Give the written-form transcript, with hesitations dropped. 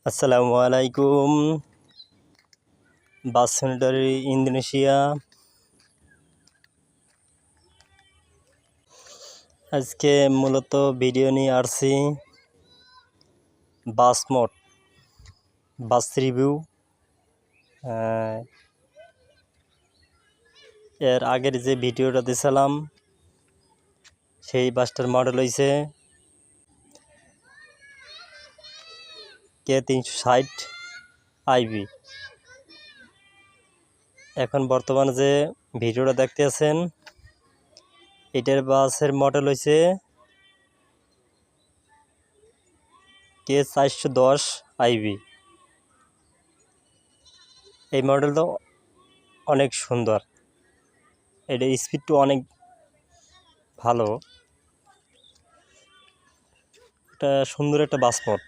আসসালামু আলাইকুম। বাস সেন্টারি ইন্দোনেশিয়া। আজকে মূলত ভিডিও নিয়ে আসছি বাস মোড, বাস রিভিউ। এর আগের যে ভিডিওটা দিয়েছিলাম সেই বাসটার মডেল হয়েছে K360 IB। এখন বর্তমানে যে ভিডিওটা দেখতে আছেন এটার বাসের মডেল হয়েছে K410 IB। এই মডেলটা অনেক সুন্দর, এটার স্পিডটা অনেক ভালো, এটা সুন্দর একটা বাস মোড।